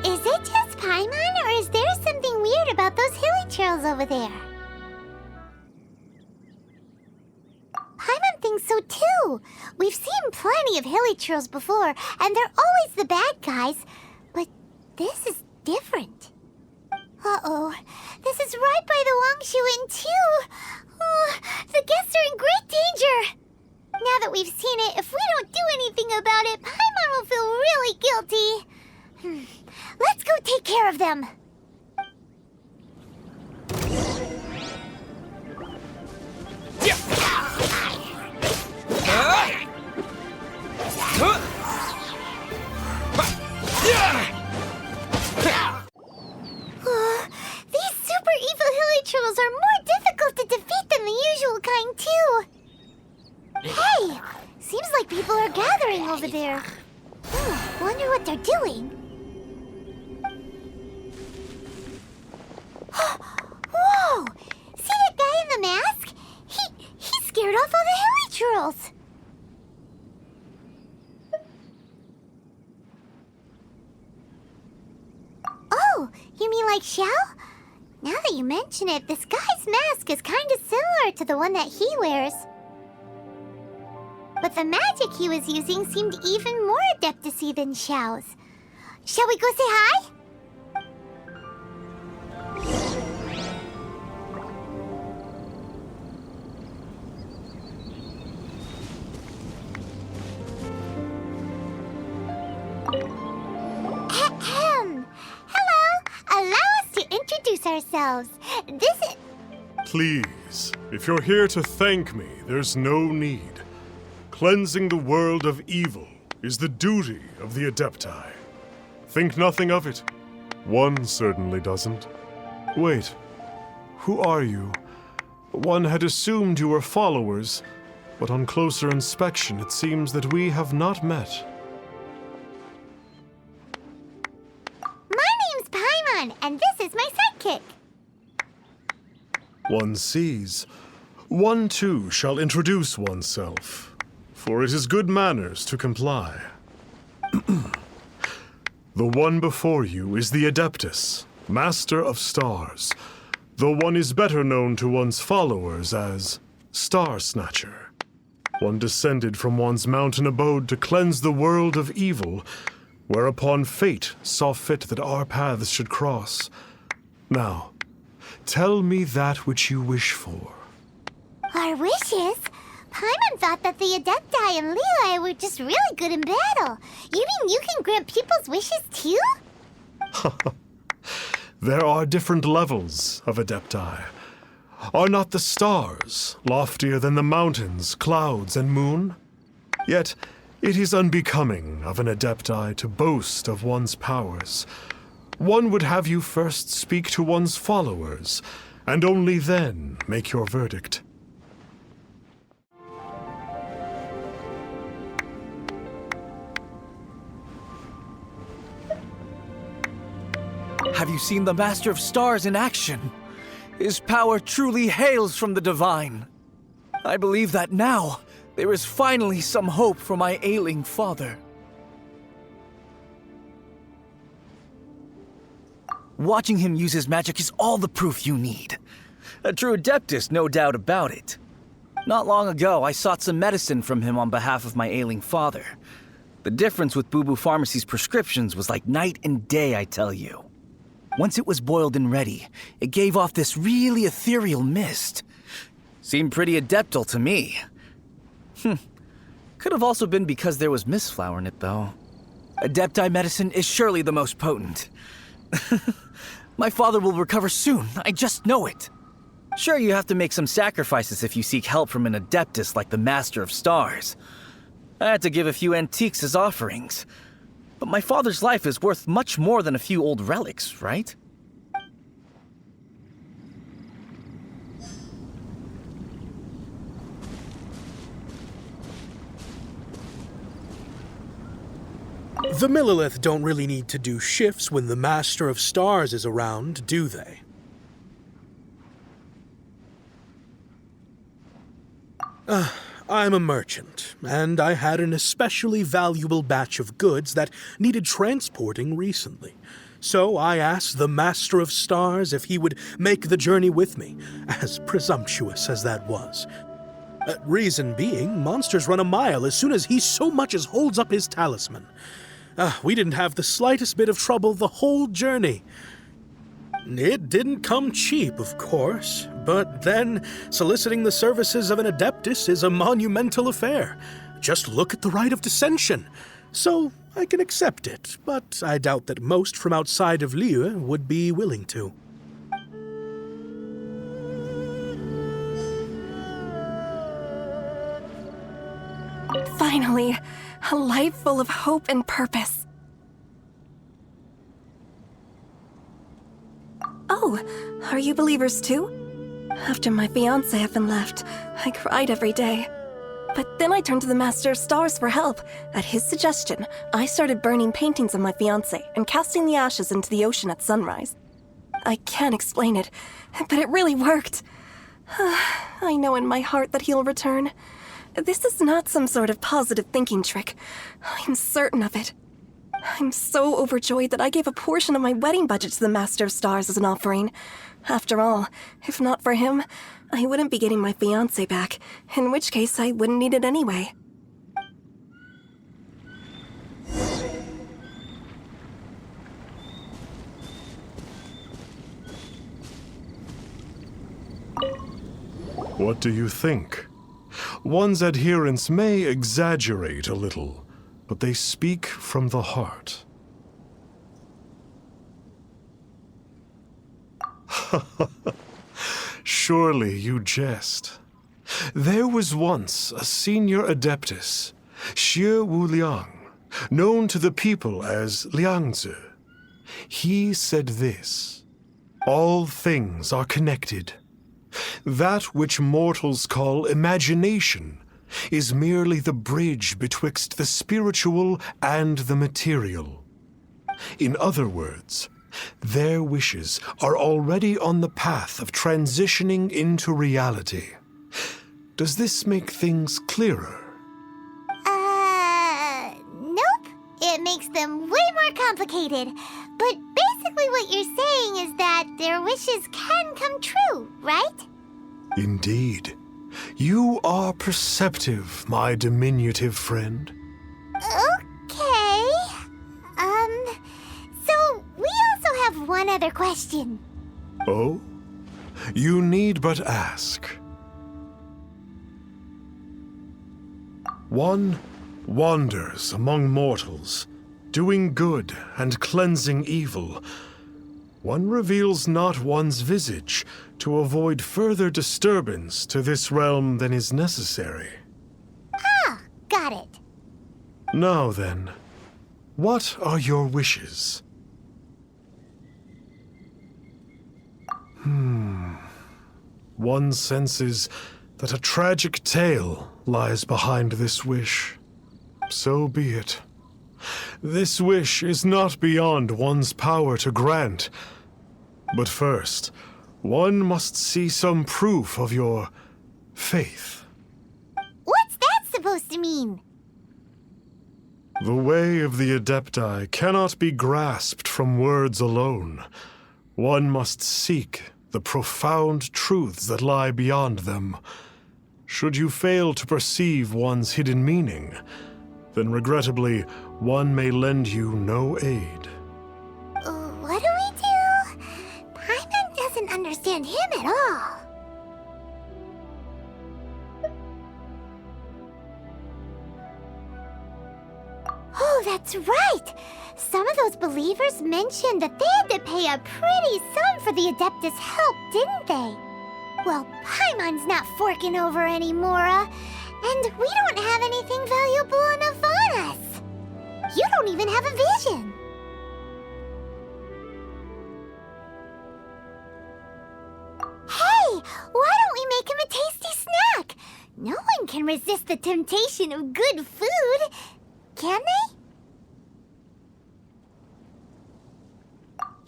Is it just Paimon, or is there something weird about those hilly trails over there? Paimon thinks so too. We've seen plenty of hilly trails before, and they're always the bad guys. But this is different. Uh-oh. This is right by the Wangshu Inn too. Oh, the guests are in great danger. Now that we've seen it, if we don't do anything about it, Paimon will feel really guilty. Let's go take care of them. These super evil hilly trolls are more difficult to defeat than the usual kind, too. Hey! Seems like people are gathering over there. Wonder what they're doing. Whoa! See that guy in the mask? He scared off all the hilly trolls. Oh, you mean like Xiao? Now that you mention it, this guy's mask is kind of similar to the one that he wears. But the magic he was using seemed even more adeptus-y than Xiao's. Shall we go say hi? Hello! Allow us to introduce ourselves. This is... Please, if you're here to thank me, there's no need. Cleansing the world of evil is the duty of the Adepti. Think nothing of it. One certainly doesn't. Wait, who are you? One had assumed you were followers, but on closer inspection it seems that we have not met. My name's Paimon, and this is my sidekick. One sees. One too shall introduce oneself. For it is good manners to comply. The one before you is the Adeptus, Master of Stars, though one is better known to one's followers as Star Snatcher. One descended from one's mountain abode to cleanse the world of evil, whereupon fate saw fit that our paths should cross. Now, tell me that which you wish for. Our wishes? Paimon thought that the Adepti and Leela were just really good in battle. You mean you can grant people's wishes too? There are different levels of Adepti. Are not the stars loftier than the mountains, clouds, and moon? Yet it is unbecoming of an Adepti to boast of one's powers. One would have you first speak to one's followers, and only then make your verdict. Have you seen the Master of Stars in action? His power truly hails from the divine. I believe that now there is finally some hope for my ailing father. Watching him use his magic is all the proof you need. A true Adeptus, no doubt about it. Not long ago, I sought some medicine from him on behalf of my ailing father. The difference with Boo Boo Pharmacy's prescriptions was like night and day, I tell you. Once it was boiled and ready, it gave off this really ethereal mist. Seemed pretty adeptal to me. Could have also been because there was mistflower in it, though. Adepti medicine is surely the most potent. My father will recover soon, I just know it. Sure, you have to make some sacrifices if you seek help from an Adeptus like the Master of Stars. I had to give a few antiques as offerings. But my father's life is worth much more than a few old relics, right? The Millilith don't really need to do shifts when the Master of Stars is around, do they? I'm a merchant, and I had an especially valuable batch of goods that needed transporting recently. So I asked the Master of Stars if he would make the journey with me, as presumptuous as that was. Reason being, monsters run a mile as soon as he so much as holds up his talisman. We didn't have the slightest bit of trouble the whole journey. It didn't come cheap, of course, but then soliciting the services of an Adeptus is a monumental affair. Just look at the Rite of Dissension. So I can accept it, but I doubt that most from outside of Liyue would be willing to. Finally, a life full of hope and purpose. Oh, are you believers too? After my fiancé had been left, I cried every day. But then I turned to the Master of Stars for help. At his suggestion, I started burning paintings of my fiancé and casting the ashes into the ocean at sunrise. I can't explain it, but it really worked. I know in my heart that he'll return. This is not some sort of positive thinking trick. I'm certain of it. I'm so overjoyed that I gave a portion of my wedding budget to the Master of Stars as an offering. After all, if not for him, I wouldn't be getting my fiancé back, in which case I wouldn't need it anyway. What do you think? One's adherents may exaggerate a little, but they speak from the heart. Surely you jest. There was once a senior Adeptus, Xie Wuliang, known to the people as Liangzi. He said this: all things are connected. That which mortals call imagination is merely the bridge betwixt the spiritual and the material. In other words, their wishes are already on the path of transitioning into reality. Does this make things clearer? Nope. It makes them way more complicated. But basically what you're saying is that their wishes can come true, right? Indeed. You are perceptive, my diminutive friend. Okay. So we also have one other question. Oh? You need but ask. One wanders among mortals, doing good and cleansing evil. One reveals not one's visage to avoid further disturbance to this realm than is necessary. Ah, got it. Now then, what are your wishes? One senses that a tragic tale lies behind this wish. So be it. This wish is not beyond one's power to grant. But first, one must see some proof of your faith. What's that supposed to mean? The way of the Adepti cannot be grasped from words alone. One must seek the profound truths that lie beyond them. Should you fail to perceive one's hidden meaning, then regrettably, one may lend you no aid. What do we do? Paimon doesn't understand him at all. Oh, that's right! Some of those believers mentioned that they had to pay a pretty sum for the Adeptus' help, didn't they? Well, Paimon's not forking over anymore, and we don't have anything valuable enough on us. You don't even have a vision. Hey, why don't we make him a tasty snack? No one can resist the temptation of good food, can they?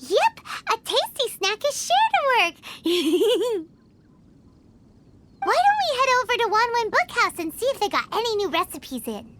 Yep, a tasty snack is sure to work. Why don't we head over to the Wanwen Bookhouse and see if they got any new recipes in.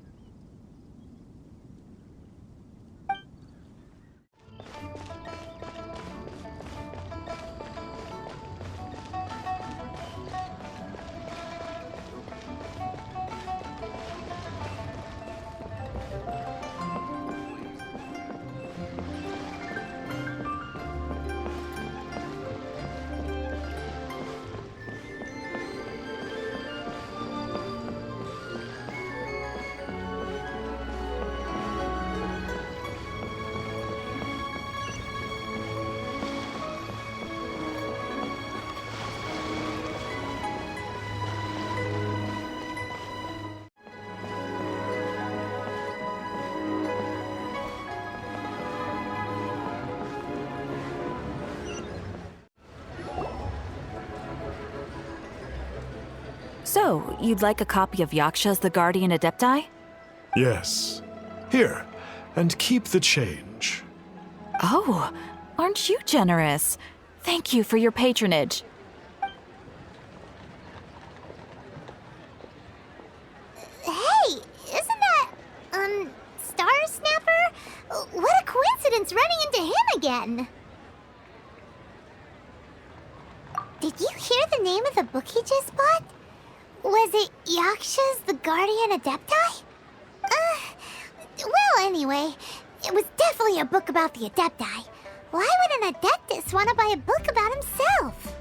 So, you'd like a copy of Yaksha's The Guardian Adepti? Yes. Here, and keep the change. Oh, aren't you generous? Thank you for your patronage. Hey, isn't that, Star Snapper? What a coincidence running into him again! Did you hear the name of the book he just bought? Was it Yaksha's The Guardian Adepti? Well, anyway, it was definitely a book about the Adepti. Why would an Adeptus want to buy a book about himself?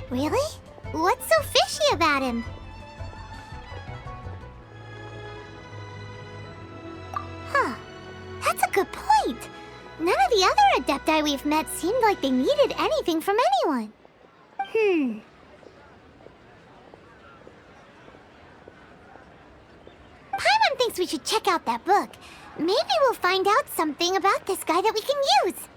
Really? What's so fishy about him? Huh. That's a good point. None of the other Adepti we've met seemed like they needed anything from anyone. Paimon thinks we should check out that book. Maybe we'll find out something about this guy that we can use.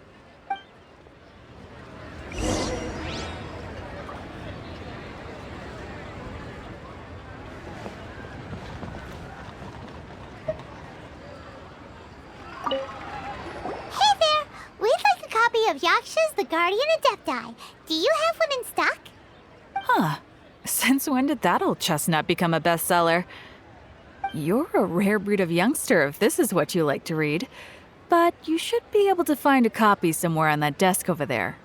Hey there! We'd like a copy of Yaksha's The Guardian Adepti. Do you have one in stock? Huh. Since when did that old chestnut become a bestseller? You're a rare breed of youngster if this is what you like to read. But you should be able to find a copy somewhere on that desk over there.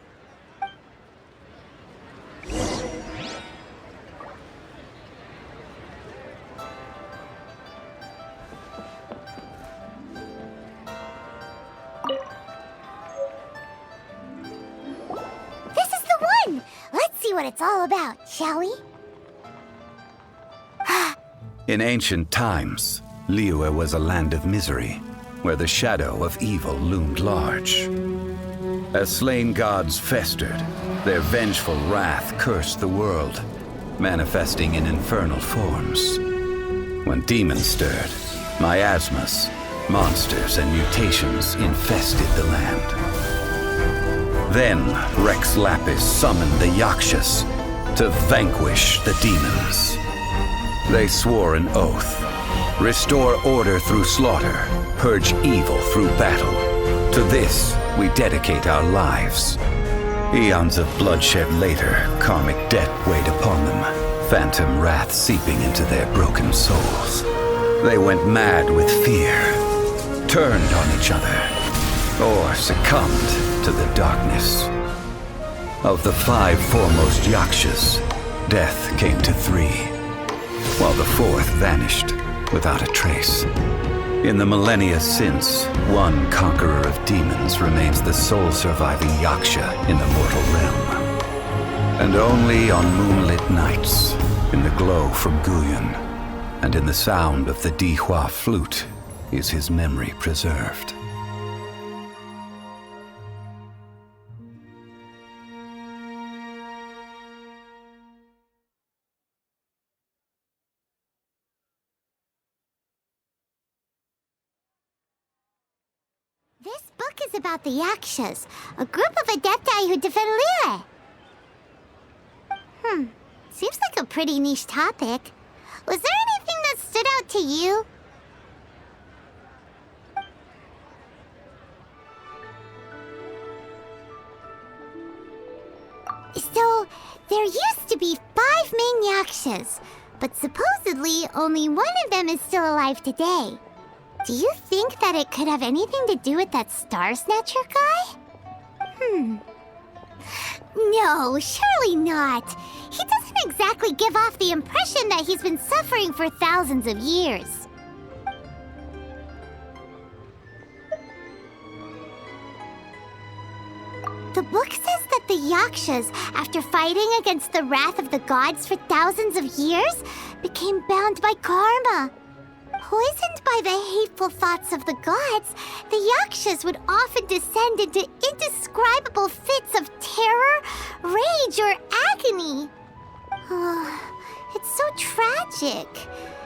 This is the one! Let's see what it's all about, shall we? In ancient times, Liyue was a land of misery, where the shadow of evil loomed large. As slain gods festered, their vengeful wrath cursed the world, manifesting in infernal forms. When demons stirred, miasmas, monsters, and mutations infested the land. Then Rex Lapis summoned the Yakshas to vanquish the demons. They swore an oath: restore order through slaughter, purge evil through battle. To this, we dedicate our lives. Eons of bloodshed later, karmic debt weighed upon them, phantom wrath seeping into their broken souls. They went mad with fear, turned on each other, or succumbed to the darkness. Of the 5 foremost Yakshas, death came to 3, while the 4th vanished without a trace. In the millennia since, one conqueror of demons remains the sole surviving Yaksha in the mortal realm. And only on moonlit nights, in the glow from Guyon, and in the sound of the Dihua flute, is his memory preserved. This book is about the Yakshas, a group of Adepti who defend Liyue. Seems like a pretty niche topic. Was there anything that stood out to you? So, there used to be 5 main yakshas, but supposedly only one of them is still alive today. Do you think that it could have anything to do with that Star Snatcher guy? No, surely not. He doesn't exactly give off the impression that he's been suffering for thousands of years. The book says that the Yakshas, after fighting against the wrath of the gods for thousands of years, became bound by karma. Poisoned by the hateful thoughts of the gods, the Yakshas would often descend into indescribable fits of terror, rage, or agony. It's so tragic.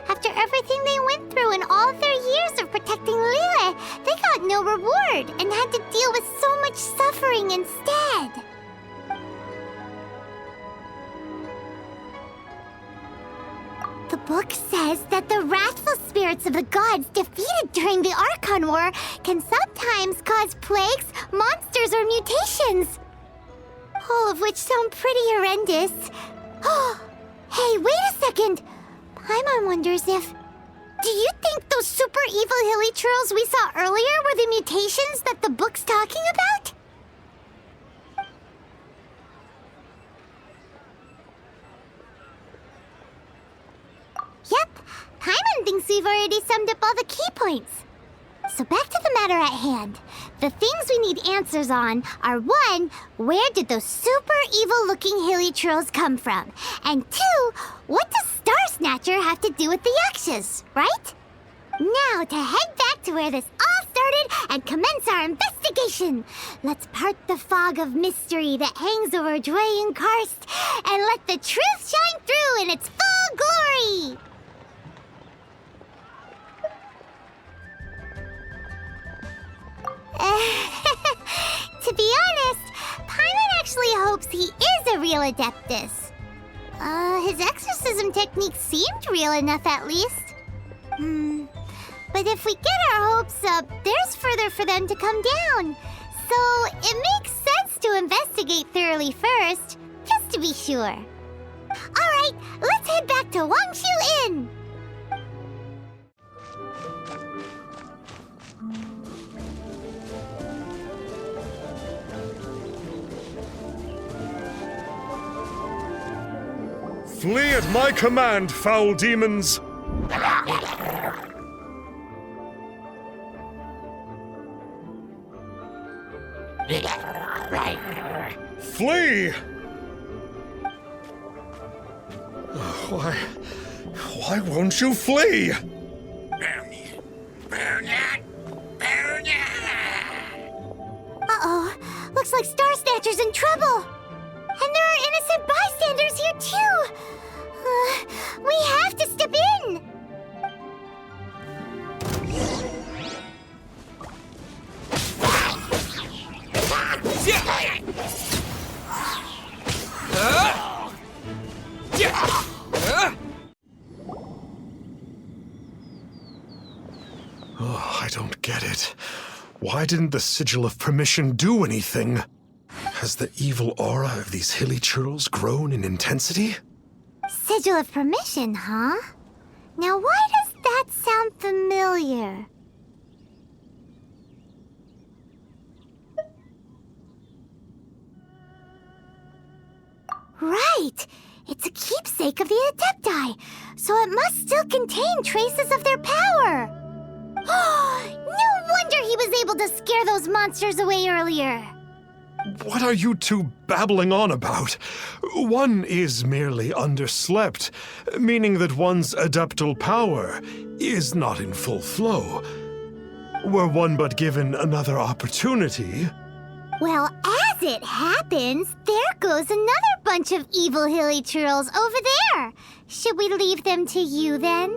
After everything they went through in all of their years of protecting Liyue, they got no reward and had to deal with so much suffering instead. The book says that the wrathful spirits of the gods defeated during the Archon War can sometimes cause plagues, monsters, or mutations. All of which sound pretty horrendous. Hey, wait a second! Paimon wonders if... Do you think those super evil hilly churls we saw earlier were the mutations that the book's talking about? Yep, Paimon thinks we've already summed up all the key points. So back to the matter at hand. The things we need answers on are 1, where did those super evil-looking hilly churls come from? And 2, what does Star Snatcher have to do with the Yakshas, right? Now to head back to where this all started and commence our investigation. Let's part the fog of mystery that hangs over Dwayne Karst and let the truth shine through in its full glory. To be honest, Paimon actually hopes he is a real Adeptus. His exorcism technique seemed real enough at least. But if we get our hopes up, there's further for them to come down. So it makes sense to investigate thoroughly first, just to be sure. Alright, let's head back to Wangshu Inn! Flee at my command, foul demons! Flee! Why won't you flee? Uh-oh, looks like Star Snatcher's in trouble. And there are innocent bystanders here too. We have to step in. I don't get it. Why didn't the Sigil of Permission do anything? Has the evil aura of these hilly churls grown in intensity? Sigil of Permission, huh? Now why does that sound familiar? Right! It's a keepsake of the Adepti, so it must still contain traces of their power! No wonder he was able to scare those monsters away earlier! What are you two babbling on about? One is merely underslept, meaning that one's adeptal power is not in full flow. Were one but given another opportunity... Well, as it happens, there goes another bunch of evil hilly churls over there. Should we leave them to you, then?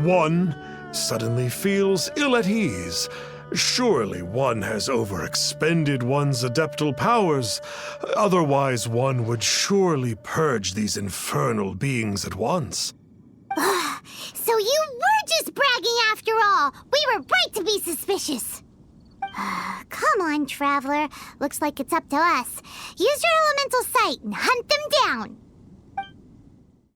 One suddenly feels ill at ease. Surely one has overexpended one's adeptal powers. Otherwise, one would surely purge these infernal beings at once. So you were just bragging after all. We were right to be suspicious. Come on, Traveler. Looks like it's up to us. Use your elemental sight and hunt them down.